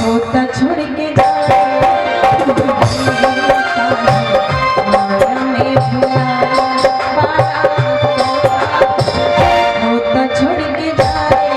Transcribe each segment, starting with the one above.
होता छोड़ के जाए माया में भुलाया होता छोड़ के जाए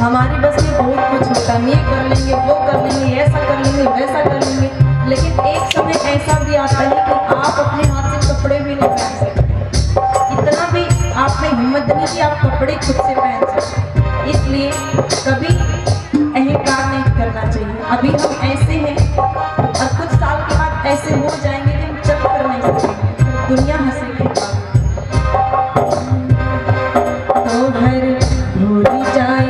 हमारी बस में बहुत कुछ होता है, ये कर लेंगे, वो कर लेंगे, ऐसा कर लेंगे, वैसा कर लेंगे, लेकिन एक समय ऐसा भी आता है कि आप अपने हाथ से कपड़े भी नहीं पहन सकते। इतना भी आप में हिम्मत नहीं कि आप कपड़े खुद से पहन सकते। इसलिए कभी अहंकार नहीं करना चाहिए। अभी हम ऐसे हैं और कुछ साल के बाद ऐसे हो जाएंगे कि हम चल कर नहीं सकेंगे, दुनिया हंसेगी। तो घर भूल जाए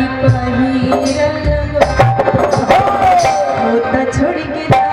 होता छोड़ के जाए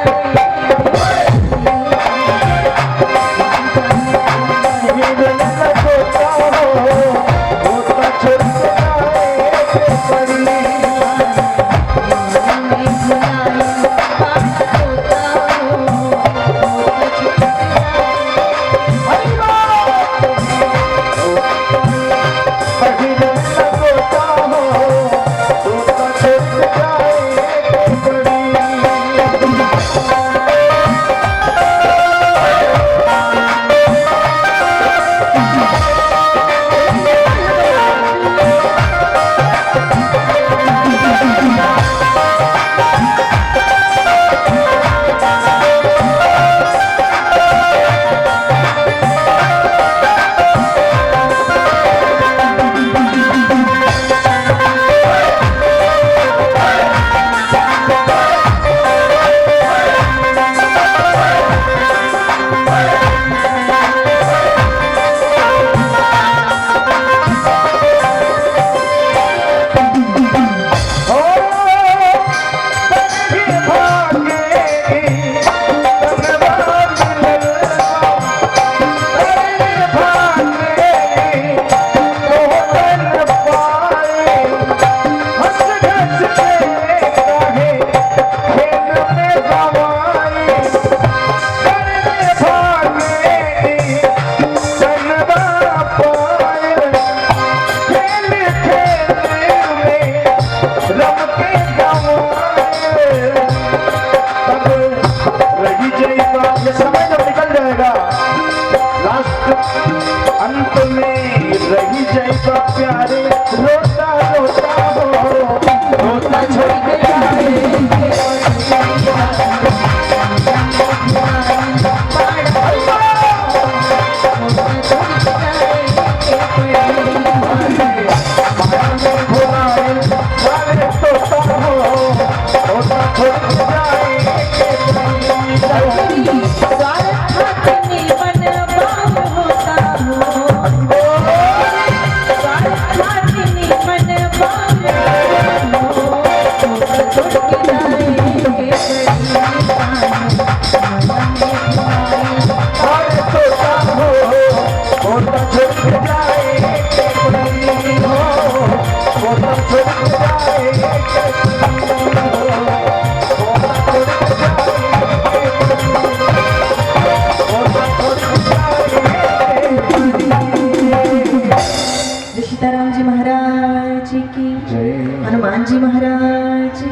सीताराम जी महाराज की जय, हनुमान जी महाराज की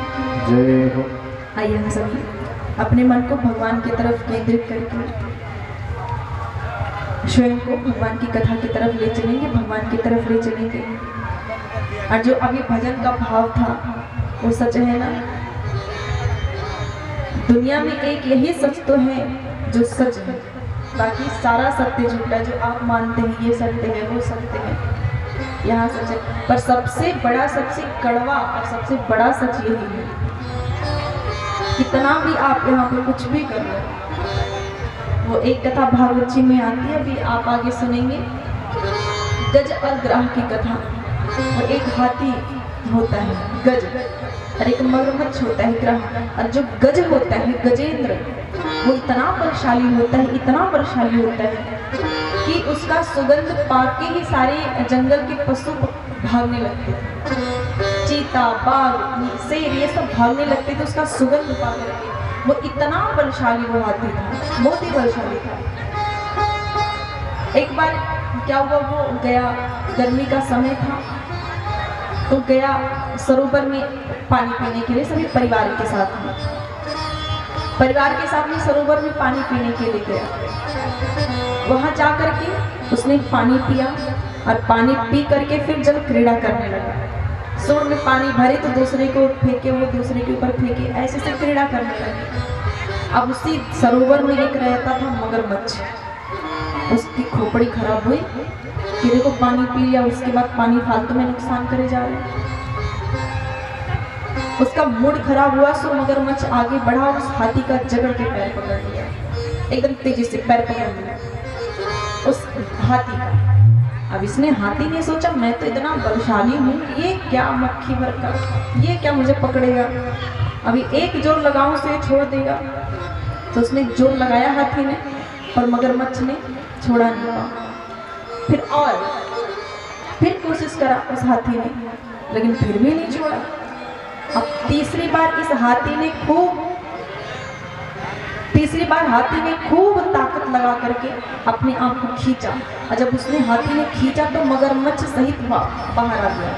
जय हो। आइए हम सभी अपने मन को भगवान की तरफ केंद्रित करके स्वयं को भगवान की कथा की तरफ ले चलेंगे, भगवान की तरफ ले चलेंगे। और जो अभी भजन का भाव था वो सच है ना। दुनिया में एक यही सच तो है जो सच है, बाकी सारा सत्य झूठा। जो आप मानते हैं ये सत्य है वो सत्य है, यहाँ सच है। पर सबसे बड़ा, सबसे कड़वा और सबसे बड़ा सच यही है, कितना भी आप यहाँ पर कुछ भी कर लो। वो एक कथा भागवत जी में आती है, अभी आप आगे सुनेंगे, गज और ग्राह की कथा। और एक हाथी होता है गज, और एक मगरमच्छ होता है ग्राह। और जो गज होता है गजेंद्र, वो इतना बलशाली होता है, इतना बलशाली होता है कि उसका सुगंध पाके ही सारे जंगल के पशु भागने लगते थे। चीता, बाघ, शेर ये सब भागने लगते थे उसका सुगंध पा करके। वो इतना बलशाली वो हाथी था, बहुत ही बलशाली था। एक बार क्या हुआ, वो गया, गर्मी का समय था, तो गया सरोवर में पानी पीने के लिए सभी परिवार के साथ में। परिवार के साथ में सरोवर में पानी पीने के लिए गया। वहां जा करके उसने पानी पिया और पानी पी करके फिर जल क्रीड़ा करने लगा। सुर में पानी भरे तो दूसरे को फेंके, वो दूसरे के ऊपर फेंके, ऐसे से क्रीड़ा करने लगे। अब उसी सरोवर में एक रहता था मगरमच्छ। उसकी खोपड़ी खराब हुई कि देखो पानी पी लिया, उसके बाद पानी फालतू में नुकसान करे जा रहे। उसका मूड खराब हुआ, सो मगरमच्छ आगे बढ़ा, उस हाथी का जगड़ के पैर पकड़ लिया, एकदम तेजी से पैर पकड़ लिया उस हाथी का। अब इसने, हाथी ने सोचा मैं तो इतना बलशाली हूँ, ये क्या मक्खी भर का, ये क्या मुझे पकड़ेगा, अभी एक जोर लगाऊं तो ये छोड़ देगा। तो उसने जोर लगाया हाथी ने, और मगरमच्छ ने छोड़ा नहीं। फिर कोशिश करा उस हाथी ने, लेकिन फिर भी नहीं छोड़ा। अब तीसरी बार हाथी ने खूब ताकत लगा करके अपने आप को खींचा। और जब उसने, हाथी ने खींचा तो मगरमच्छ सहित बाहर आ गया,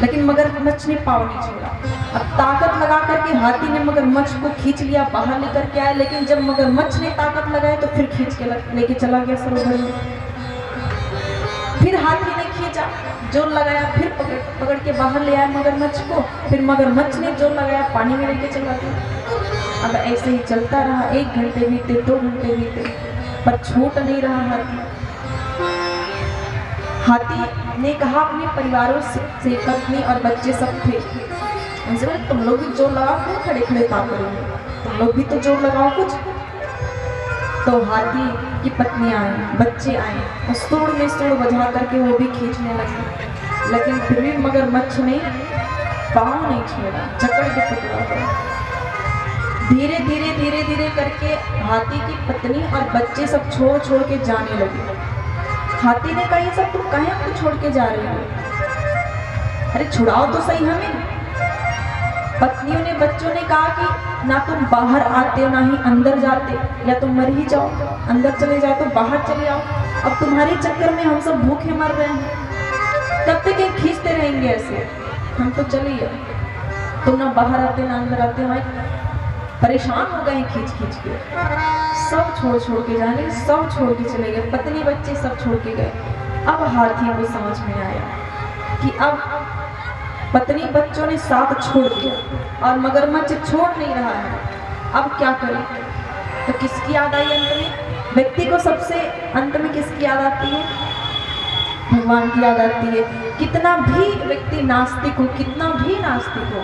लेकिन मगरमच्छ ने पाँव नहीं छोड़ा। अब ताकत लगा करके हाथी ने मगरमच्छ को खींच लिया, बाहर लेकर के आया, लेकिन जब मगरमच्छ ने ताकत लगाई तो फिर खींच के लेके चला गया सरोवर में। फिर हाथी ने खींचा, जोर लगाया, फिर पकड़ के बाहर ले आया मगरमच्छ को। फिर मगरमच्छ ने जोर लगाया, पानी में लेके चला गया। अब ऐसे ही चलता रहा, 1 घंटे बीते, 2 घंटे बीते, पर छूट नहीं रहा हाथी। हाथी ने कहा अपने परिवारों से, पत्नी और बच्चे सब थे, उनसे बोले तुम लोग भी जोर लगाओ, क्यों खड़े खड़े ताक करोगे, तुम लोग भी तो जोर लगाओ कुछ। तो हाथी की पत्नी आई, बच्चे आए, और सूढ़ बजा करके वो भी खींचने लगे, लेकिन फिर भी मगरमच्छ ने पाँव नहीं छोड़ा, जकड़ के पकड़ा। धीरे धीरे करके हाथी की पत्नी और बच्चे सब छोड़ के जाने लगे। हाथी ने कहा ये सब तुम कहीं हमको छोड़ के जा रहे हो, अरे छुड़ाओ तो सही हमें। पत्नियों ने, बच्चों ने कहा कि ना तुम बाहर आते हो ना ही अंदर जाते, या तुम मर ही जाओ, अंदर चले जाओ तो बाहर चले आओ। अब तुम्हारे चक्कर में हम सब भूखे मर रहे हैं, कब तक ये खींचते रहेंगे ऐसे, हम तो चलिए। तुम ना बाहर आते ना अंदर आते, हमारे परेशान हो गए खींच के। सब छोड़ के जाने, सब छोड़ के चले गए, पत्नी बच्चे सब छोड़ के गए। अब हाथी को समझ में आया कि अब पत्नी बच्चों ने साथ छोड़ दिया और मगरमच्छ छोड़ नहीं रहा है, अब क्या करें। तो किसकी याद आई अंत में? व्यक्ति को सबसे अंत में किसकी याद आती है? भगवान की याद आती है। कितना भी व्यक्ति नास्तिक हो, कितना भी नास्तिक हो,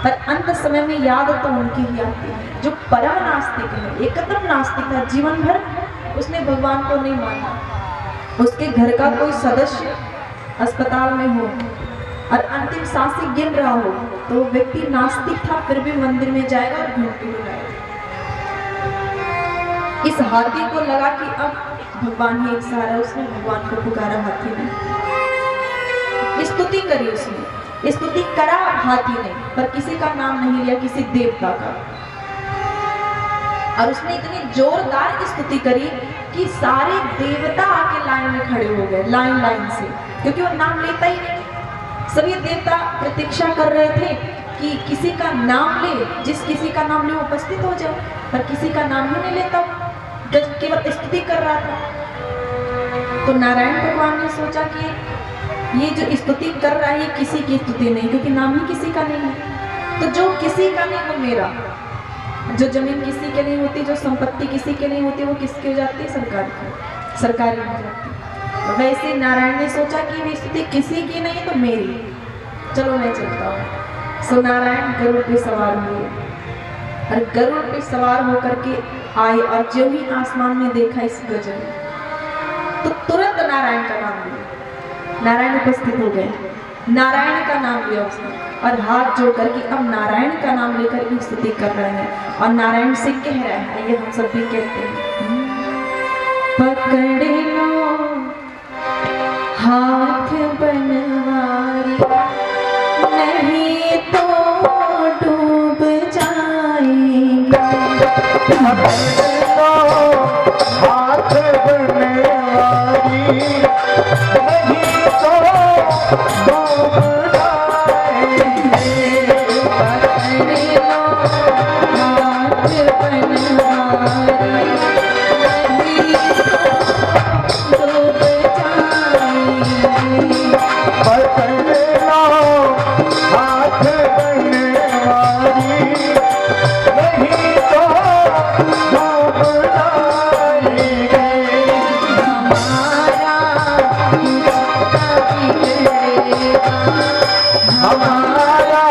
पर अंत समय में याद तो उनकी ही आती है। जो परम नास्तिक है, एकदम नास्तिक था, जीवन भर उसने भगवान को नहीं माना, उसके घर का कोई सदस्य अस्पताल में हो और अंतिम सांसें गिन रहा हो, तो व्यक्ति नास्तिक था, फिर भी मंदिर में जाएगा और घंटी बजाएगा। इस हाथी को लगा कि अब भगवान ही एक सहारा, उसने भगवान को पुकारा हाथी ने, स्तुति करी उसने, स्तुति करा हाथी ने, पर किसी का नाम नहीं लिया, किसी देवता का। और उसने इतनी जोरदार स्तुति करी कि सारे देवता आके लाइन में खड़े हो गए, लाइन लाइन से, क्योंकि वो नाम लेता ही नहीं। सभी देवता प्रतीक्षा कर रहे थे कि किसी का नाम ले, जिस किसी का नाम ले वो उपस्थित हो जाए, पर किसी का नाम ही नहीं लेता, केवल स्तुति कर रहा था। तो नारायण भगवान ने सोचा कि ये जो स्तुति कर रहा है ये किसी की स्तुति नहीं, क्योंकि नाम ही किसी का नहीं है। तो जो किसी का नहीं वो मेरा, जो जमीन किसी के नहीं होती, जो संपत्ति किसी के नहीं होती, वो किसकी हो जाती है? सरकार की, सरकारी हो जाती है। वैसे नारायण ने सोचा कि ये स्तुति किसी की नहीं तो मेरी, चलो मैं चलता हूँ। सो नारायण गरुड़ पे सवार हुए और गरुड़ पे सवार होकर के आए, और जो ही आसमान में देखा इस गजल, तो तुरंत नारायण का नाम लिया। नारायण उपस्थित हो गए, नारायण का नाम लिया उसने और हाथ जोड़ करके अब नारायण का नाम लेकर के स्तुति कर रहे हैं और नारायण से कह रहे हैं, ये हम सब भी कहते हैं, पकड़ लो हाथ बनवारी, नहीं तो डूब जाएंगे। हाथ बनवारी, नहीं तो डूब जाएंगे। पकड़ लो हाथ बनवारी, नहीं तो डूब जाएंगे। पकड़ लो हाथ बनवारी, नहीं तो डूब जाएंगे। हमारा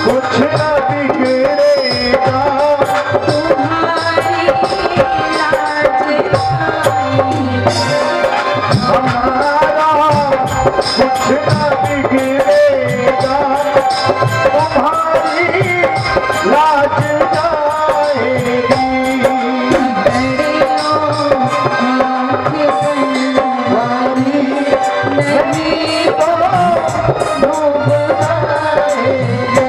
कुछ न बिगड़ेगा, तुम्हारी लाज आएगी। हमारा कुछ न बिगड़ेगा, तुम्हारी लाज जाएगी। नहीं तो डूब जाएंगे।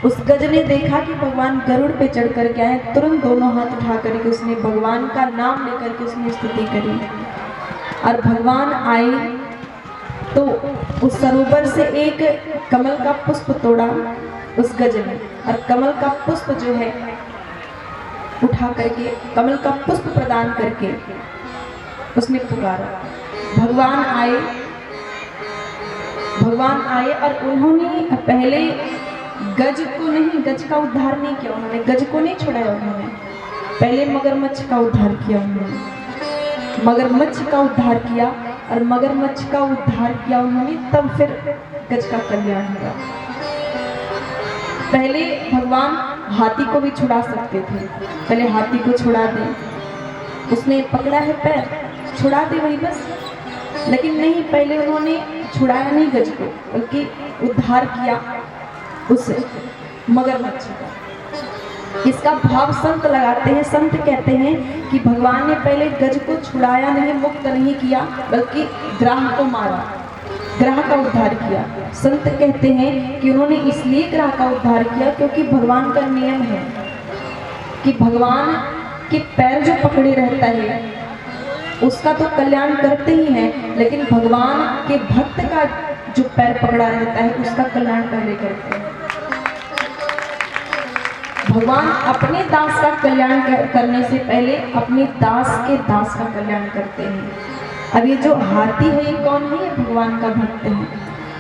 उस गज ने देखा कि भगवान गरुड़ पे चढ़ कर के आए, तुरंत दोनों हाथ उठा करके उसने भगवान का नाम लेकर के उसने स्तुति करी। और भगवान आए तो उस सरोवर से एक कमल का पुष्प तोड़ा उस गज ने, और कमल का पुष्प जो है उठा करके कमल का पुष्प प्रदान करके उसने पुकारा। भगवान आए और उन्होंने पहले गज को नहीं, गज का उद्धार नहीं किया उन्होंने, गज को नहीं छुड़ाया उन्होंने, पहले मगरमच्छ का उद्धार किया उन्होंने, मगरमच्छ का उद्धार किया, और मगरमच्छ का उद्धार किया उन्होंने, तब फिर गज का कल्याण हुआ। पहले भगवान हाथी को भी छुड़ा सकते थे, पहले हाथी को छुड़ा दे, उसने पकड़ा है पैर, छुड़ा दे वही बस, लेकिन नहीं, पहले उन्होंने छुड़ाया नहीं गज को, बल्कि उद्धार किया उस मगरमच्छ का। इसका भाव संत लगाते हैं, संत कहते हैं कि भगवान ने पहले गज को छुड़ाया नहीं, मुक्त नहीं किया, बल्कि ग्राह को मारा, ग्राह का उद्धार किया। संत कहते हैं कि उन्होंने इसलिए ग्राह का उद्धार किया क्योंकि भगवान का नियम है कि भगवान के पैर जो पकड़े रहता है उसका तो कल्याण करते ही हैं, लेकिन भगवान के भक्त का जो पैर पकड़ा रहता है उसका कल्याण पहले करते हैं। भगवान अपने दास का कल्याण करने से पहले अपने दास के दास का कल्याण करते हैं। अब ये जो हाथी है, ये कौन है? ये भगवान का भक्त है,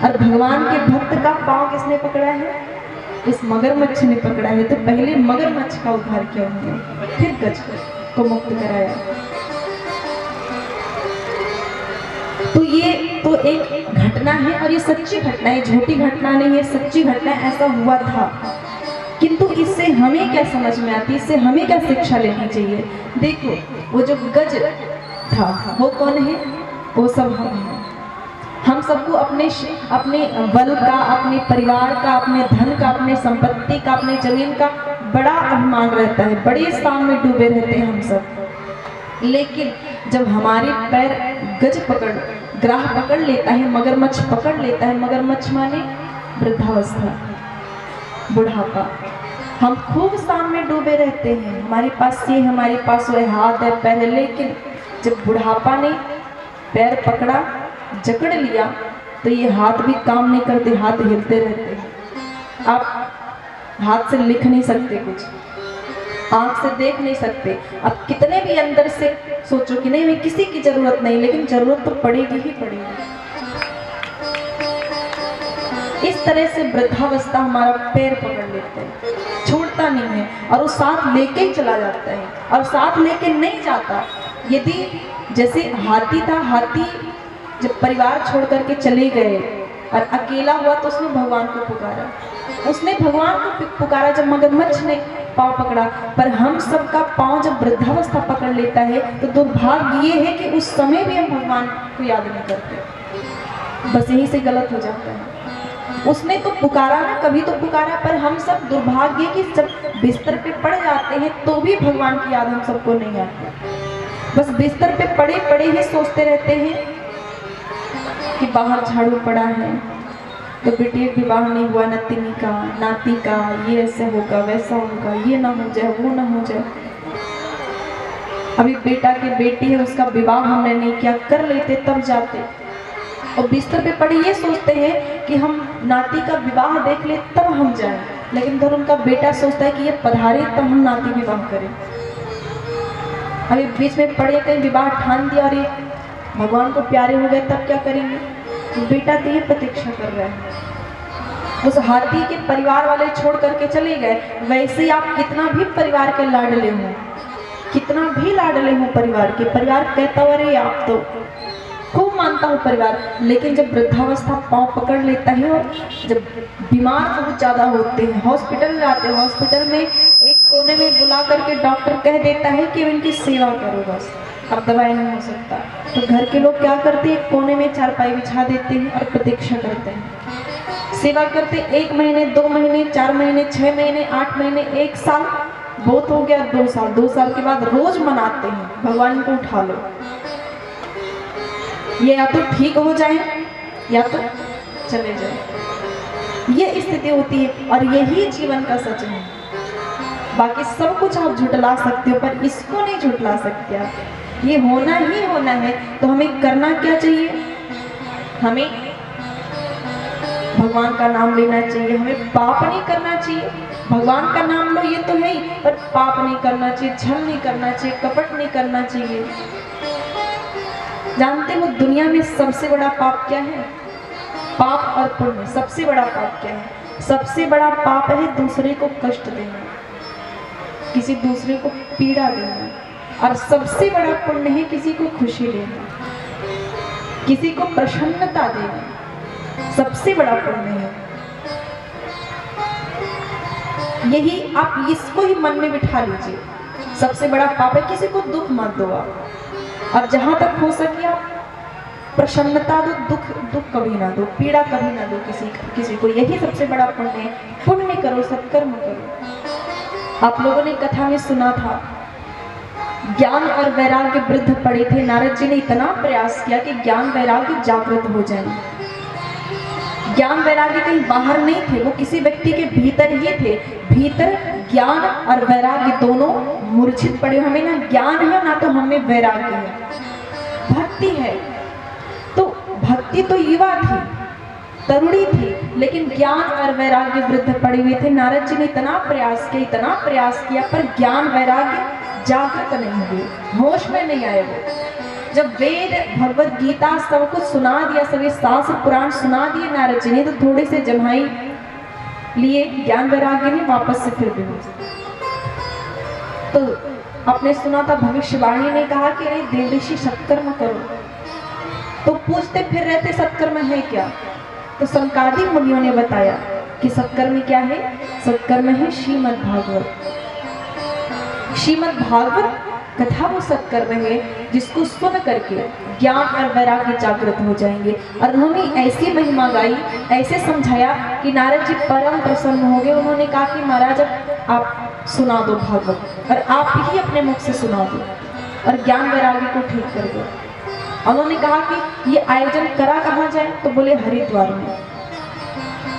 और भगवान के भक्त का पांव किसने पकड़ा है? इस मगरमच्छ ने पकड़ा है। तो पहले मगरमच्छ का उद्धार किया उन्होंने, फिर गज को मुक्त कराया। तो ये तो एक घटना है, और ये सच्ची घटना है, झूठी घटना नहीं है, सच्ची घटना, ऐसा हुआ था। किंतु इससे हमें क्या समझ में आती है, इससे हमें क्या शिक्षा लेनी चाहिए? देखो, वो जो गज था वो कौन है? वो सब हम हैं। हम सबको अपने बल का, अपने परिवार का, अपने धन का, अपने संपत्ति का, अपने जमीन का बड़ा अभिमान रहता है, बड़े शान में डूबे रहते हैं हम सब। लेकिन जब हमारे पैर गज पकड़, ग्राह पकड़ लेता है, मगरमच्छ पकड़ लेता है, मगरमच्छ माने वृद्धावस्था, बुढ़ापा, हम खूब शान में डूबे रहते हैं, हमारे पास ये, हमारे पास वो हाथ है, पैर है, लेकिन जब बुढ़ापा ने पैर पकड़ा, जकड़ लिया, तो ये हाथ भी काम नहीं करते, हाथ हिलते रहते हैं। आप हाथ से लिख नहीं सकते कुछ, आंख से देख नहीं सकते, अब कितने भी अंदर से सोचो कि नहीं, मैं किसी की जरूरत नहीं, लेकिन जरूरत तो पड़ेगी ही पड़ेगी। इस तरह से वृद्धावस्था हमारा पैर पकड़ लेते हैं, छोड़ता नहीं है, और वो साथ लेके ही चला जाता है, और साथ लेके नहीं जाता। यदि जैसे हाथी था, हाथी जब परिवार छोड़ करके चले गए और अकेला हुआ तो उसने भगवान को पुकारा, उसने भगवान को पुकारा जब मगरमच्छ ने पाँव पकड़ा। पर हम सबका पाँव जब वृद्धावस्था पकड़ लेता है तो दुर्भाग्य ये है कि उस समय भी हम भगवान को याद नहीं करते, बस यहीं से गलत हो जाता है। उसने तो पुकारा ना, कभी तो पुकारा, पर हम सब दुर्भाग्य कि जब बिस्तर पे पड़ जाते हैं तो भी भगवान की याद हम सबको नहीं आती। बस बिस्तर पे पड़े पड़े ही सोचते रहते हैं कि बाहर झाड़ू पड़ा है तो बेटी विवाह नहीं हुआ, नतिनी का, नाती का, ये ऐसे होगा, वैसा होगा, ये ना हो जाए, वो ना हो जाए। अभी बेटा की बेटी है, उसका विवाह हमने नहीं किया, कर लेते तब जाते। और बिस्तर पे पड़े ये सोचते हैं कि हम नाती का विवाह देख ले तब हम जाएं, लेकिन धर उनका बेटा सोचता है कि ये पधारे तब हम नाती विवाह करें। अभी बीच में पड़े कहीं विवाह ठान दिया और ये भगवान को प्यारे हो गए तब क्या करेंगे? बेटा तो ये प्रतीक्षा कर रहा है। उस हाथी के परिवार वाले छोड़ करके चले गए। वैसे ही आप कितना भी परिवार के लाडले हो, कितना भी लाडले हो परिवार के, परिवार कहता हो अरे आप तो खूब मानता हूँ परिवार, लेकिन जब वृद्धावस्था पाँव पकड़ लेता है और जब बीमार बहुत ज़्यादा होते हैं, हॉस्पिटल जाते हैं, हॉस्पिटल में एक कोने में बुला करके डॉक्टर कह देता है कि इनकी सेवा करो बस, अब दवाई नहीं हो सकता। तो घर के लोग क्या करते हैं, एक कोने में चारपाई बिछा देते हैं और प्रतीक्षा करते हैं, सेवा करते 1 महीने, 2 महीने, 4 महीने, 6 महीने, 8 महीने, 1 साल, बहुत हो गया 2 साल। 2 साल के बाद रोज मनाते हैं भगवान को उठा लो, ये या तो ठीक हो जाए या तो चले जाए। ये स्थिति होती है और यही जीवन का सच है। बाकी सब कुछ आप झुटला सकते हो पर इसको नहीं झुटला सकते आप। ये होना ही होना है। तो हमें करना क्या चाहिए? हमें भगवान का नाम लेना चाहिए, हमें पाप नहीं करना चाहिए। भगवान का नाम लो ये तो है ही, पर पाप नहीं करना चाहिए, छल नहीं करना चाहिए, कपट नहीं करना चाहिए। जानते हो दुनिया में सबसे बड़ा पाप क्या है? पाप और पुण्य। सबसे बड़ा पाप क्या है? सबसे बड़ा पाप है दूसरे को कष्ट देना, किसी दूसरे को पीड़ा देना। और सबसे बड़ा पुण्य है किसी को खुशी देना, किसी को प्रसन्नता देना। सबसे बड़ा पुण्य है यही। आप इसको ही मन में बिठा लीजिए। सबसे बड़ा पाप है किसी को दुख मत दो आप। और जहां तक हो सके आप प्रसन्नता दो, दुख कभी ना दो, पीड़ा कभी ना दो किसी को। यही सबसे बड़ा पुण्य है। पुण्य करो, सत्कर्म करो। आप लोगों ने कथा में सुना था, ज्ञान और वैराग्य वृद्ध पड़े थे। नारद जी ने इतना प्रयास किया कि ज्ञान वैराग्य जागृत हो जाए। ज्ञान वैराग्य कहीं बाहर नहीं थे, वो किसी व्यक्ति के भीतर ही थे। भीतर ज्ञान और वैराग्य दोनों मूर्छित पड़े। हमें ना ज्ञान है ना तो हमें वैराग्य है। भक्ति है तो भक्ति तो युवा थी, तरुणी थी, लेकिन ज्ञान और वैराग्य वृद्ध पड़े हुए थे। नारद जी ने इतना प्रयास किया पर ज्ञान वैराग्य जागृत नहीं हुए, होश में नहीं आए वो। जब वेद भगवत गीता सब कुछ सुना दिया, सभी शास्त्र पुराण सुना दिए नारद जी ने, तो थोड़े से जमाई लिए ज्ञान वैराग्य ने, वापस से फिर बेहोश। तो आपने सुना था भविष्यवाणी ने कहा कि अरे देव ऋषि सत्कर्म करो। तो पूछते फिर रहते सत्कर्म है क्या? तो संकादिक मुनियों ने बताया कि सत्कर्म क्या है? सत्कर्म है श्रीमद् भागवत। श्रीमद् भागवत कथा वो सत्कर्म है जिसको सुन करके ज्ञान और वैराग्य जागृत हो जाएंगे। और उन्होंने ऐसी महिमा गाई, ऐसे समझाया कि नारद जी परम प्रसन्न हो गए। उन्होंने कहा कि महाराज आप सुना दो भागवत, और आप ही अपने मुख से सुना दो और ज्ञान वैराग्य को ठीक कर दो। उन्होंने कहा कि ये आयोजन करा कहाँ जाए? तो बोले हरिद्वार में।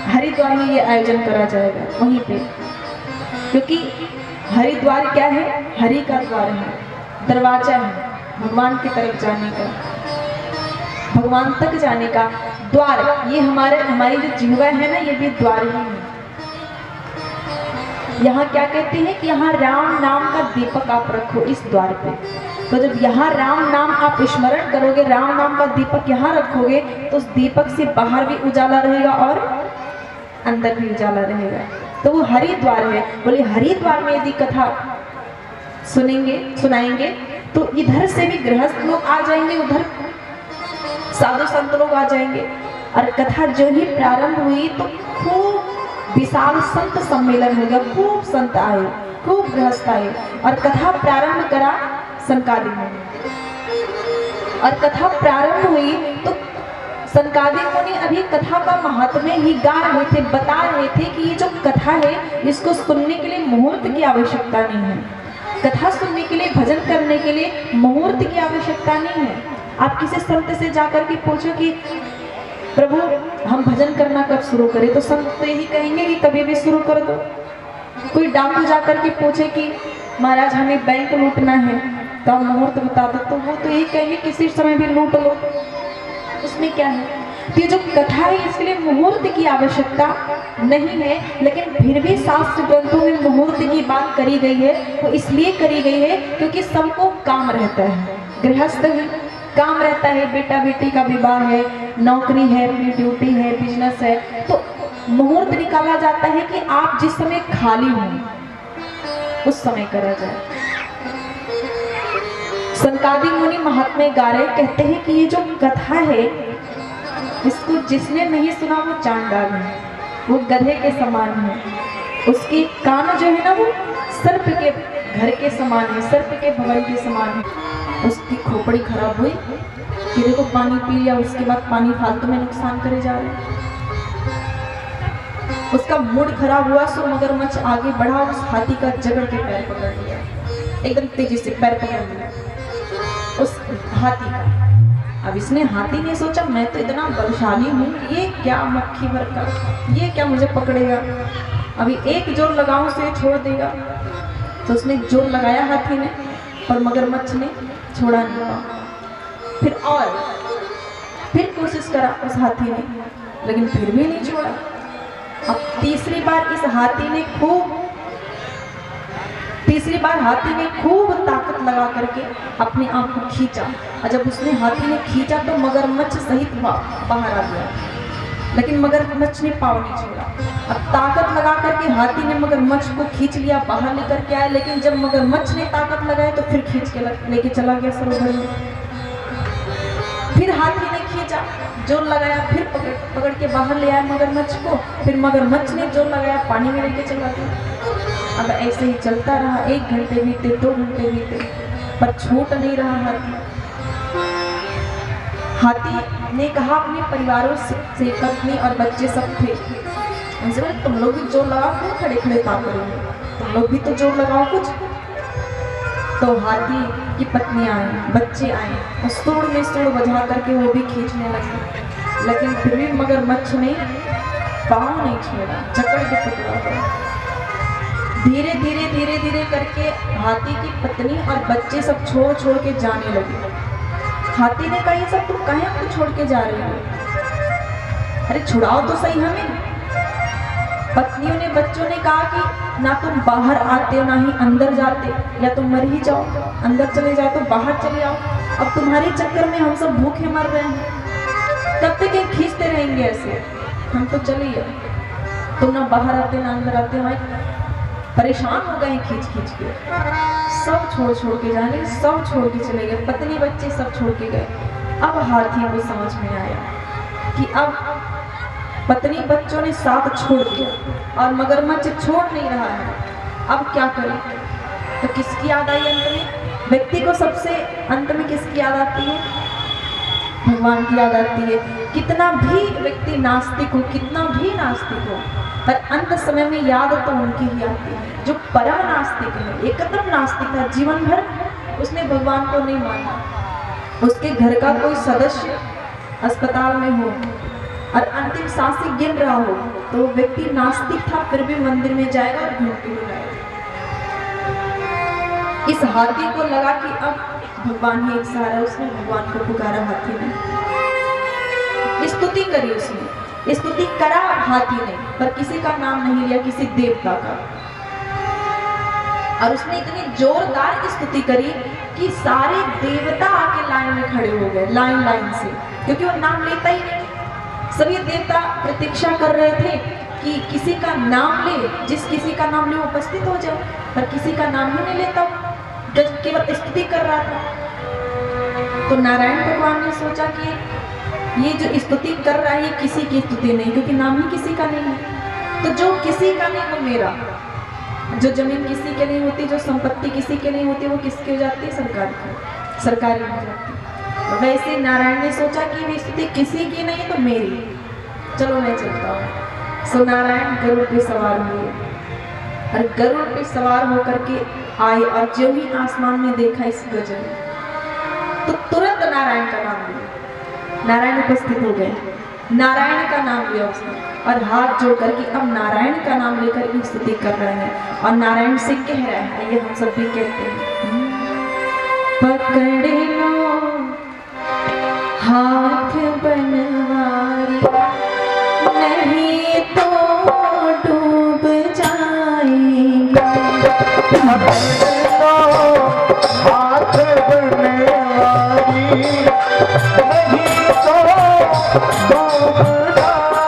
हरिद्वार में ये आयोजन करा जाएगा वहीं पे, क्योंकि हरिद्वार क्या है? हरि का द्वार है, दरवाजा है भगवान की तरफ जाने का, भगवान तक जाने का द्वार। ये हमारी जो जिह्वा है ना, ये भी द्वार ही है। यहाँ क्या कहते हैं कि यहाँ राम नाम का दीपक आप रखो इस द्वार पे। तो जब यहाँ राम नाम आप स्मरण करोगे, राम नाम का दीपक यहाँ रखोगे, तो उस दीपक से बाहर भी उजाला रहेगा और अंदर भी उजाला रहेगा। तो वो हरिद्वार है। बोले हरिद्वार में यदि कथा सुनाएंगे तो इधर से भी गृहस्थ लोग आ जाएंगे, उधर साधु संत लोग आ जाएंगे। और कथा जो ही प्रारंभ हुई तो खूब विशाल संत सम्मेलन हो गया। खूब संत आए, खूब गृहस्थ आए और कथा प्रारंभ करा संकादिक मुनि। और कथा प्रारंभ हुई तो संकादिक मुनि अभी कथा का महात्म्य ही गा रहे थे, बता रहे थे कि ये जो कथा है इसको सुनने के लिए मुहूर्त की आवश्यकता नहीं है। कथा सुनने के लिए, भजन करने के लिए मुहूर्त की आवश्यकता नहीं है। आप किसी संत से जाकर के पूछो कि प्रभु हम भजन करना कब शुरू करें, तो संत तो यही कहेंगे कि कभी भी शुरू कर दो। कोई डाकू जाकर के पूछे कि महाराज हमें बैंक लूटना है तो आप मुहूर्त बता दो, तो वो तो यही कहेंगे किसी समय भी लूट लो, उसमें क्या है। तो ये जो कथा है इसके लिए मुहूर्त की आवश्यकता नहीं है, लेकिन फिर भी शास्त्र ग्रंथों में मुहूर्त की बात करी गई है। तो इसलिए करी गई है क्योंकि सबको काम रहता है, गृहस्थ है, काम रहता है, बेटा बेटी का विवाह है, नौकरी है, अपनी ड्यूटी है, बिजनेस है। तो मुहूर्त निकाला जाता है कि आप जिस समय खाली हो उस समय करा जाए। संकादिक मुनि महात्म्य गा रहे, कहते हैं कि ये जो कथा है इसको जिसने नहीं सुना वो चांडाल है, वो गधे के समान है। उसके कान जो है ना वो सर्प के घर के समान है, सर्प के भवन के समान है। उसकी खोपड़ी खराब हुई कि देखो पानी पी लिया, उसके बाद पानी फालतू में नुकसान करे जा रहे हैं। उसका मूड खराब हुआ सो मगरमच्छ आगे बढ़ा, उस हाथी का जगड़ के पैर पकड़ लिया, एकदम तेजी से पैर पकड़ लिया उस हाथी का। अब इसने हाथी ने सोचा मैं तो इतना बलशाली हूँ, ये क्या मक्खी भर का, ये क्या मुझे पकड़ेगा, अभी एक जोर लगाऊं से छोड़ देगा। तो उसने जोर लगाया हाथी ने, और मगरमच्छ ने छोड़ा नहीं पाया। फिर कोशिश करा उस हाथी ने, लेकिन फिर भी नहीं छोड़ा। अब तीसरी बार हाथी ने खूब ताकत लगा करके अपने आप को खींचा, और जब उसने हाथी ने खींचा तो मगरमच्छ सहित बाहर आ गया, लेकिन मगरमच्छ ने पाँव नहीं छोड़ा। अब ताकत लगा करके हाथी ने मगरमच्छ को खींच लिया, बाहर लेकर के आया, लेकिन जब मगरमच्छ ने ताकत लगाई तो फिर खींच के लेके चला गया सरोवर में। फिर हाथी ने खींचा, जोर लगाया, फिर पकड़ के बाहर ले आया मगरमच्छ को, फिर मगरमच्छ ने जोर लगाया, पानी में लेके चला गया। अब ऐसे ही चलता रहा, 1 घंटे बीते, 2 घंटे बीते, पर छूट नहीं रहा हाथी ने कहा अपने परिवारों से, पत्नी और बच्चे सब थे, उनसे बोले तुम लोग भी जोर लगाओ, क्यों खड़े खड़े काम करोगे, तुम लोग भी तो जोर लगाओ कुछ। तो हाथी की पत्नी आई, बच्चे आए, और सूंड में सूंड बजा करके वो भी खींचने लगे, लेकिन फिर भी मगरमच्छ ने पाँव नहीं छोड़ा, जकड़ के पकड़ा। धीरे धीरे करके हाथी की पत्नी और बच्चे सब छोड़ के जाने लगे। हाथी ने कहा ये सब तुम कहीं हमको छोड़ के जा रहे हो, अरे छुड़ाओ तो सही हमें। पत्नियों ने, बच्चों ने कहा कि ना तुम बाहर आते ना ही अंदर जाते, या तुम मर ही जाओ, अंदर चले जाओ तो बाहर चले आओ, अब तुम्हारे चक्कर में हम सब भूखे मर रहे हैं, कब तक ये खींचते रहेंगे ऐसे, हम तो चले जाओ, तुम ना बाहर आते ना अंदर आते, हमारे परेशान हो गए खींच के। सब छोड़ के जाने, सब छोड़ के चले गए, पत्नी बच्चे सब छोड़ के गए। अब हाथी को समझ में आया कि अब पत्नी बच्चों ने साथ छोड़ दिया और मगरमच्छ छोड़ नहीं रहा है, अब क्या करें। तो किसकी याद आई अंत में? व्यक्ति को सबसे अंत में किसकी याद आती है? भगवान की याद आती है। कितना भी व्यक्ति नास्तिक हो, कितना भी नास्तिक हो, पर अंत समय में याद तो उनकी ही आती है जो परम नास्तिक है, एकदम नास्तिक था, जीवन भर उसने भगवान को नहीं माना। उसके घर का कोई सदस्य अस्पताल में हो और अंतिम सांसें गिन रहा हो तो वो व्यक्ति नास्तिक था, फिर भी मंदिर में जाएगा और घंटी बुलाएगा। इस हाथी को लगा कि अब भगवान ही एक सहारा, उसने भगवान को पुकारा, हाथी ने स्तुति करी, उसने स्तुति करा हाथी ने, पर किसी का नाम नहीं लिया, किसी देवता का। और उसने इतनी जोरदार स्तुति करी कि सारे देवता आके लाइन में खड़े हो गए, लाइन से, क्योंकि वो नाम लेता ही नहीं। सभी देवता प्रतीक्षा कर रहे थे कि किसी का नाम ले, जिस किसी का नाम ले वो उपस्थित हो जाए, पर किसी का नाम ही नहीं लेता, केवल स्तुति कर रहा था। तो नारायण भगवान ने सोचा कि ये जो स्तुति कर रहा है ये किसी की स्तुति नहीं, क्योंकि नाम ही किसी का नहीं है। तो जो किसी का नहीं वो मेरा, जो जमीन किसी के नहीं होती, जो संपत्ति किसी के नहीं होती, वो किसकी हो जाती है? सरकार की, सरकारी हो जाती है। वैसे नारायण ने सोचा कि ये स्तुति किसी की नहीं है तो मेरी, चलो मैं चलता हूँ। सो नारायण गरुड़ पे सवार हुए और गरुड़ पे सवार होकर के आए, और जो ही आसमान में देखा इस गजल तो तुरंत नारायण का नाम लिया, नारायण उपस्थित हो गए, नारायण का नाम लिया उसने और हाथ जोड़ करके अब नारायण का नाम लेकर के स्तुति कर रहे हैं और नारायण से कह रहे हैं, ये हम सब भी कहते हैं, पकड़ लो हाथ बनवारी, नहीं तो डूब जाएंगे। हाथ बनवारी, नहीं तो डूब जाएंगे।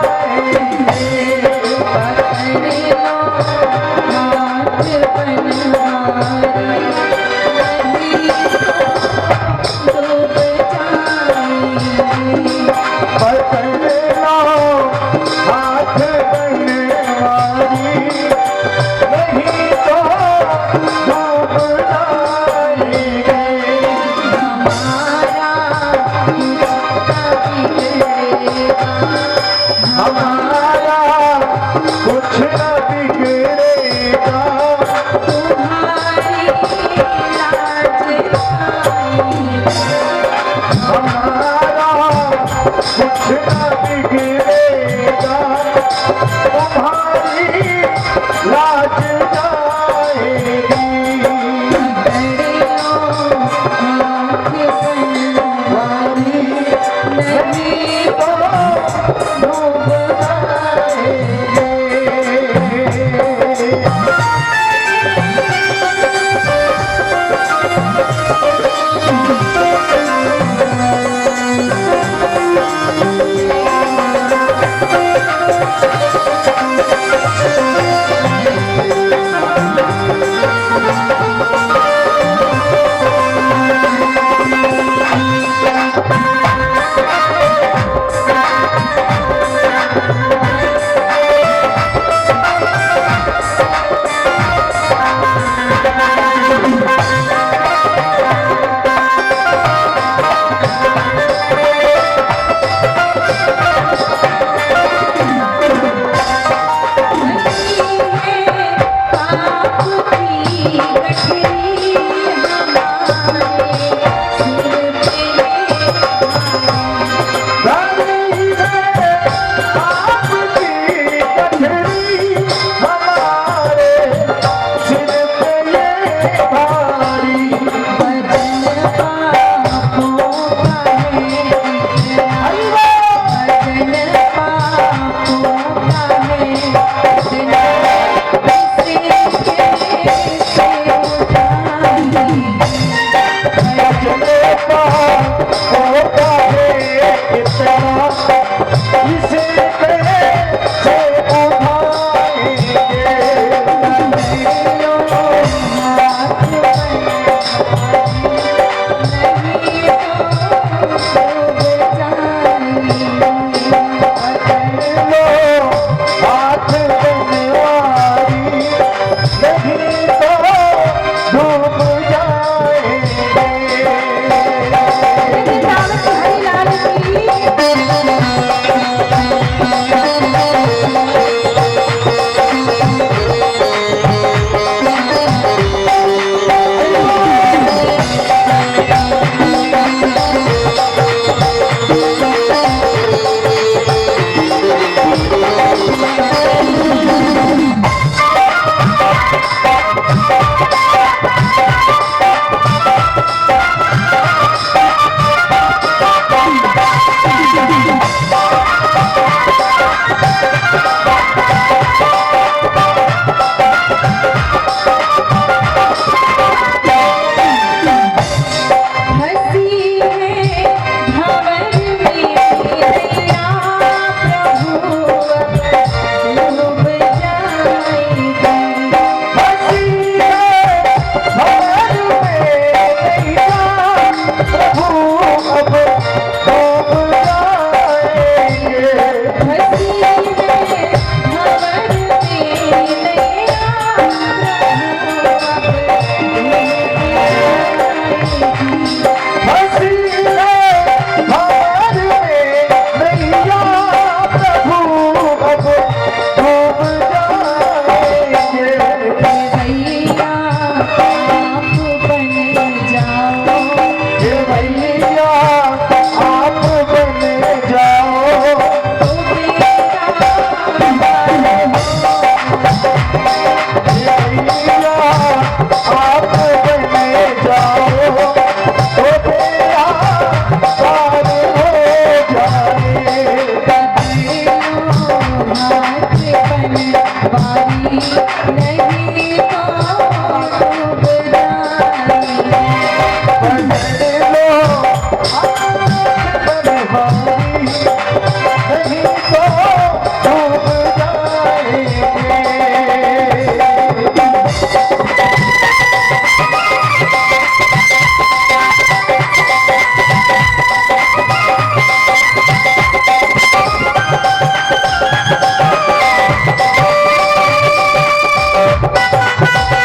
Thank you.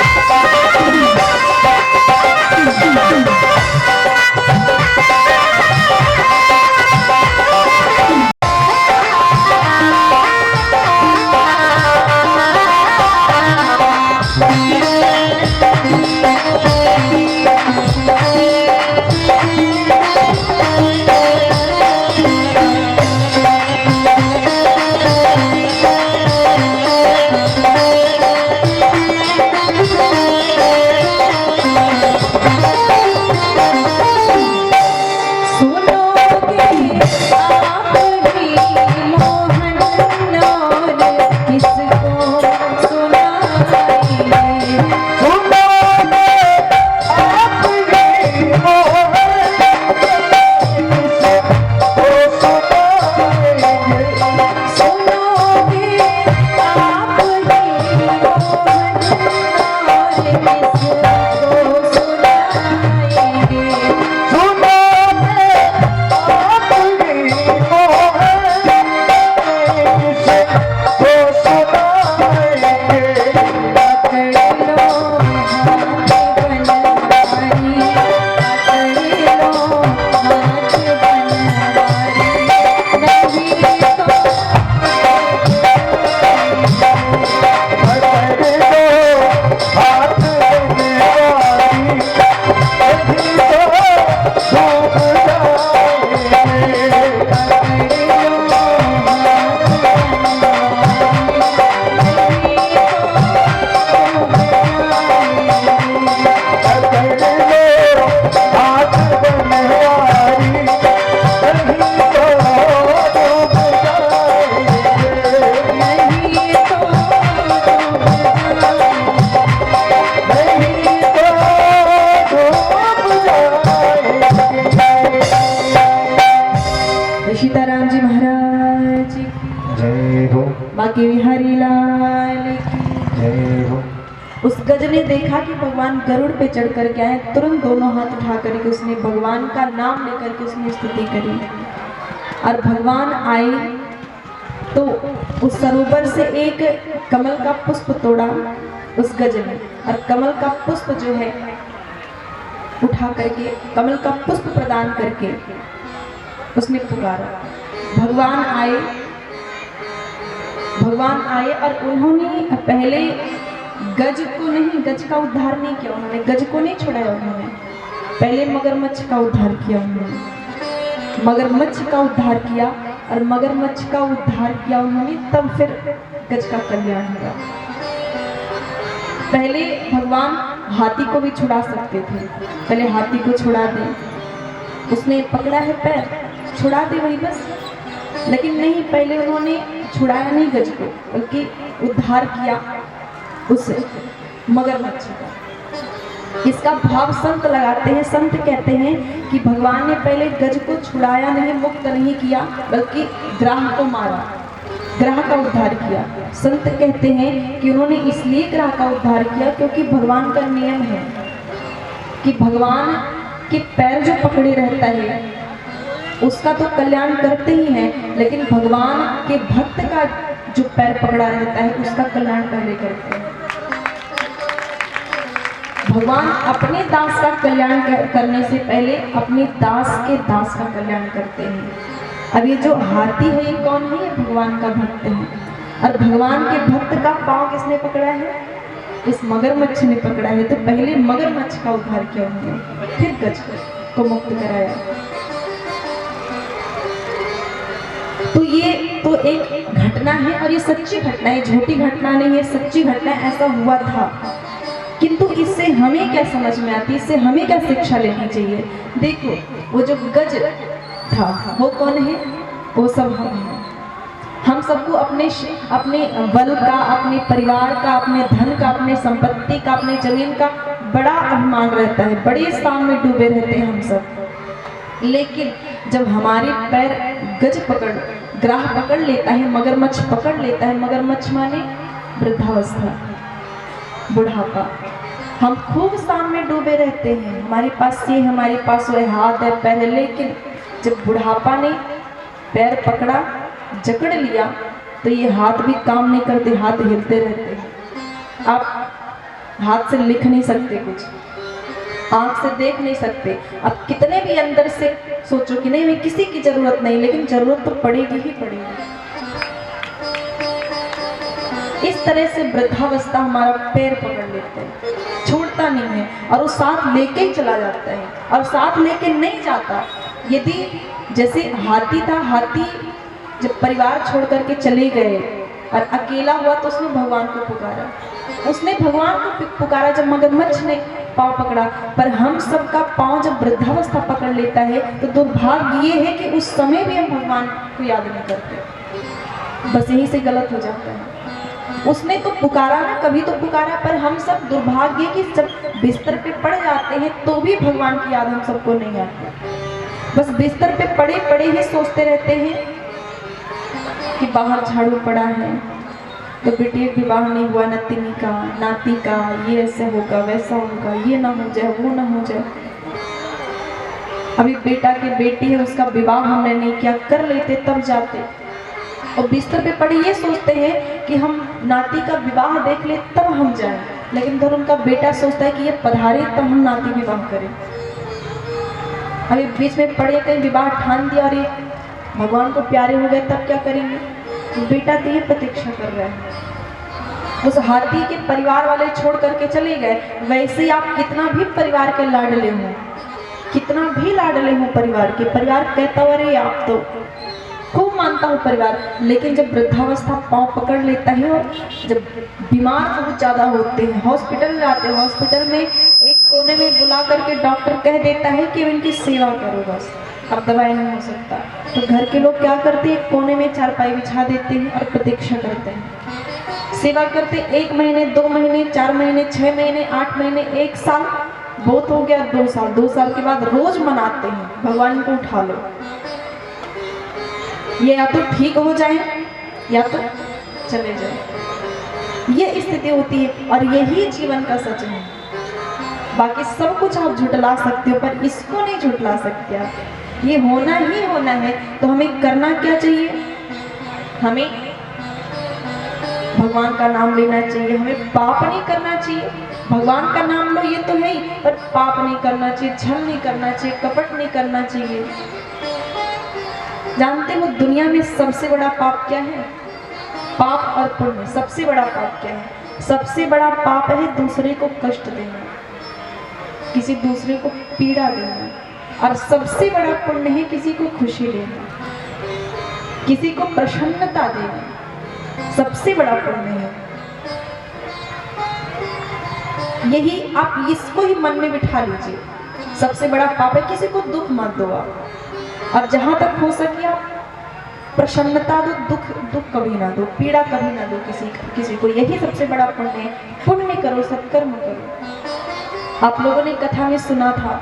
गज ने देखा कि भगवान गरुड़ पे चढ़ कर के आए, तुरंत दोनों हाथ उठा करके उसने भगवान का नाम लेकर के उसने स्तुति करी। और भगवान आए तो उस सरोवर से एक कमल का पुष्प तोड़ा उस गज ने, और कमल का पुष्प जो है उठा करके कमल का पुष्प प्रदान करके उसने पुकारा। भगवान आए और उन्होंने पहले गज को नहीं, गज का उद्धार नहीं किया उन्होंने, गज को नहीं छुड़ाया उन्होंने, पहले मगरमच्छ का उद्धार किया उन्होंने, मगरमच्छ का उद्धार किया, और मगरमच्छ का उद्धार किया उन्होंने, तब फिर गज का कल्याण हुआ। पहले भगवान हाथी को भी छुड़ा सकते थे, पहले हाथी को छुड़ा दे, उसने पकड़ा है पैर, छुड़ा दे वही बस, लेकिन नहीं, पहले उन्होंने छुड़ाया नहीं गज को, बल्कि उद्धार किया उस मगरमच्छ का। इसका भाव संत लगाते हैं, संत कहते हैं कि भगवान ने पहले गज को छुड़ाया नहीं, मुक्त नहीं किया, बल्कि ग्राह को मारा, ग्राह का उद्धार किया। संत कहते हैं कि उन्होंने इसलिए ग्राह का उद्धार किया क्योंकि भगवान का नियम है कि भगवान के पैर जो पकड़े रहता है उसका तो कल्याण करते ही हैं, लेकिन भगवान के भक्त का जो पैर पकड़ा रहता है उसका कल्याण पहले करते हैं। भगवान अपने दास का कल्याण करने से पहले अपने दास के दास का कल्याण करते हैं। अब ये जो हाथी है ये कौन है? ये भगवान का भक्त है, और भगवान के भक्त का पांव किसने पकड़ा है? इस मगरमच्छ ने पकड़ा है। तो पहले मगरमच्छ का उद्धार किया उन्होंने, फिर गज को मुक्त कराया। तो ये तो एक घटना है, और ये सच्ची घटना है, झूठी घटना नहीं है, सच्ची घटना, ऐसा हुआ था। किंतु इससे हमें क्या समझ में आती है, इससे हमें क्या शिक्षा लेनी चाहिए? देखो, वो जो गज था वो कौन है? वो सब हम हैं। हम सबको अपने बल का, अपने परिवार का, अपने धन का, अपने संपत्ति का, अपने जमीन का बड़ा अभिमान रहता है, बड़े स्थान में डूबे रहते हैं हम सब। लेकिन जब हमारे पैर गज पकड़, ग्राह पकड़ लेता है, मगरमच्छ पकड़ लेता है, मगरमच्छ माने वृद्धावस्था, बुढ़ापा, हम खूब स्थान में डूबे रहते हैं, हमारे पास ये, हमारे पास वो हाथ है, पैर है, लेकिन जब बुढ़ापा ने पैर पकड़ा, जकड़ लिया, तो ये हाथ भी काम नहीं करते, हाथ हिलते रहते हैं। आप हाथ से लिख नहीं सकते कुछ, आंख से देख नहीं सकते। अब कितने भी अंदर से सोचो कि नहीं, मैं किसी की जरूरत नहीं, लेकिन जरूरत तो पड़ेगी ही पड़ेगी। इस तरह से वृद्धावस्था हमारा पैर पकड़ लेते हैं, छोड़ता नहीं है, और वो साथ लेके ही चला जाता है, और साथ लेके नहीं जाता। यदि जैसे हाथी था, हाथी जब परिवार छोड़ करके चले गए और अकेला हुआ तो उसने भगवान को पुकारा, उसने भगवान को पुकारा जब मगरमच्छ ने पाँव पकड़ा। पर हम सबका पाँव जब वृद्धावस्था पकड़ लेता है तो दुर्भाग्य ये है कि उस समय भी हम भगवान को याद नहीं करते, बस यहीं से गलत हो जाता है। उसने तो पुकारा ना, कभी तो पुकारा, पर हम सब दुर्भाग्य कि जब बिस्तर पे पड़ जाते हैं तो भी भगवान की याद हम सबको नहीं आती। बस बिस्तर पे पड़े पड़े ही सोचते रहते हैं कि बाहर झाड़ू पड़ा है तो बेटी विवाह नहीं हुआ, नतिनी का, नाती का, ये ऐसे होगा, वैसा होगा, ये ना हो जाए, वो ना हो जाए। अभी बेटा की बेटी है, उसका विवाह हमने नहीं किया, कर लेते तब जाते। और बिस्तर पे पड़े ये सोचते हैं कि हम नाती का विवाह देख ले तब हम जाएं, लेकिन उधर उनका बेटा सोचता है कि ये पधारे तब हम नाती विवाह करें। अभी बीच में पड़े, कहीं विवाह ठान दिया और ये भगवान को प्यारे हो गए, तब क्या करेंगे? बेटा तो ये प्रतीक्षा कर रहा है। उस हाथी के परिवार वाले छोड़ करके चले गए। वैसे ही आप कितना भी परिवार के लाडले हो, कितना भी लाडले हो परिवार के, परिवार कहता हो अरे आप तो खूब मानता हूँ परिवार, लेकिन जब वृद्धावस्था पाँव पकड़ लेता है और जब बीमार बहुत ज़्यादा होते हैं, हॉस्पिटल जाते हैं, हॉस्पिटल में एक कोने में बुला करके डॉक्टर कह देता है कि इनकी सेवा करो, बस अब दवाई नहीं हो सकता। तो घर के लोग क्या करते हैं? एक कोने में चारपाई बिछा देते हैं और प्रतीक्षा करते हैं, सेवा करते 1 महीने, 2 महीने, 4 महीने, 6 महीने, 8 महीने, 1 साल, बहुत हो गया 2 साल। 2 साल के बाद रोज मनाते हैं भगवान को उठा लो, ये या तो ठीक हो जाए या तो चले जाए। ये स्थिति होती है और यही जीवन का सच है। बाकी सब कुछ आप झुटला सकते हो पर इसको नहीं झुटला सकते आप। ये होना ही होना है। तो हमें करना क्या चाहिए? हमें भगवान का नाम लेना चाहिए, हमें पाप नहीं करना चाहिए। भगवान का नाम लो ये तो है ही, पर पाप नहीं करना चाहिए, छल नहीं करना चाहिए, कपट नहीं करना चाहिए। जानते हो दुनिया में सबसे बड़ा पाप क्या है? पाप और पुण्य। सबसे बड़ा पाप क्या है? सबसे बड़ा पाप है दूसरे को कष्ट देना, किसी दूसरे को पीड़ा देना। और सबसे बड़ा पुण्य है किसी को खुशी देना, किसी को प्रसन्नता देना। सबसे बड़ा पुण्य है यही। आप इसको ही मन में बिठा लीजिए। सबसे बड़ा पाप है किसी को दुख मत दो आप। और जहां तक हो सके आप प्रसन्नता दो, दुख कभी ना दो, पीड़ा कभी ना दो किसी को। यही सबसे बड़ा पुण्य है। पुण्य करो, सत्कर्म करो। आप लोगों ने कथा में सुना था,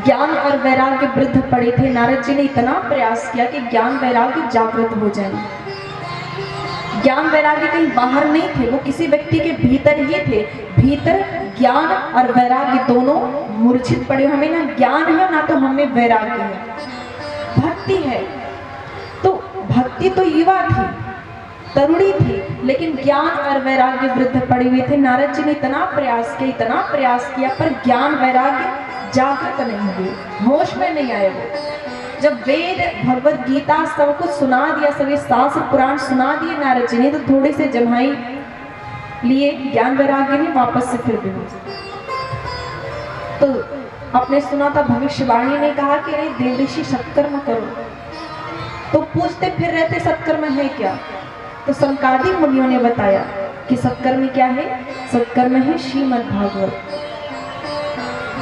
ज्ञान और वैराग्य वृद्ध पड़े थे। नारद जी ने इतना प्रयास किया कि ज्ञान वैराग्य जागृत हो जाए। ज्ञान वैराग्य कहीं बाहर नहीं थे, वो किसी व्यक्ति के भीतर ही थे। भीतर ज्ञान और वैराग्य दोनों मूर्छित पड़े। हमें ना ज्ञान है ना तो हमें वैराग्य है। भक्ति है तो भक्ति तो युवा थी, तरुणी थी, लेकिन ज्ञान और वैराग्य वृद्ध पड़े हुए थे। नारद जी ने इतना प्रयास किया पर ज्ञान वैराग्य जागृत नहीं हुए, होश में नहीं आए वो। जब वेद भगवत गीता सब कुछ सुना दिया, सभी शास्त्र पुराण सुना दिए नारद जी ने, तो थोड़े से जमाई लिए ज्ञान वैराग्य ने वापस से फिर बेहोश। तो आपने सुना था भविष्यवाणी ने कहा कि अरे देवऋषि सत्कर्म करो, तो पूछते फिर रहते सत्कर्म है क्या? तो संकादी मुनियों ने बताया कि सत्कर्म क्या है? सत्कर्म है श्रीमद् भागवत।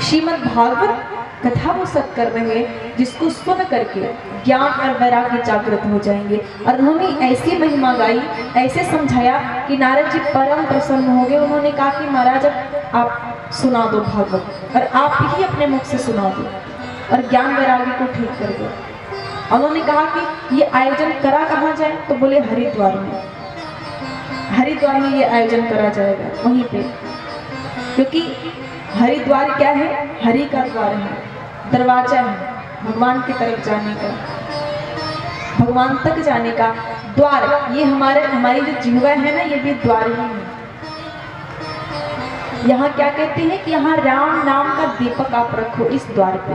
श्रीमद् भागवत कथा वो सत्कर्म है जिसको सुन करके ज्ञान और वैराग्य जागृत हो जाएंगे। और उन्होंने ऐसी महिमा गाई, ऐसे समझाया कि नारद जी परम प्रसन्न हो गए। उन्होंने कहा कि महाराज आप सुना दो भागवत, और आप ही अपने मुख से सुना दो और ज्ञान वैराग्य को ठीक कर दो। उन्होंने कहा कि ये आयोजन करा कहाँ जाए? तो बोले हरिद्वार में। हरिद्वार में ये आयोजन करा जाएगा वहीं पे, क्योंकि हरिद्वार क्या है? हरि का द्वार है, दरवाजा है भगवान की तरफ जाने का, भगवान तक जाने का द्वार। ये हमारी जो जिह्वा है ना, ये भी द्वार ही है। यहाँ क्या कहते हैं कि यहाँ राम नाम का दीपक आप रखो इस द्वार पे।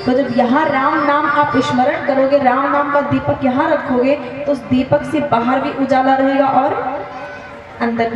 तो जब यहाँ राम नाम आप स्मरण करोगे, राम नाम का दीपक यहाँ रखोगे, तो उस दीपक से बाहर भी उजाला रहेगा और अंदर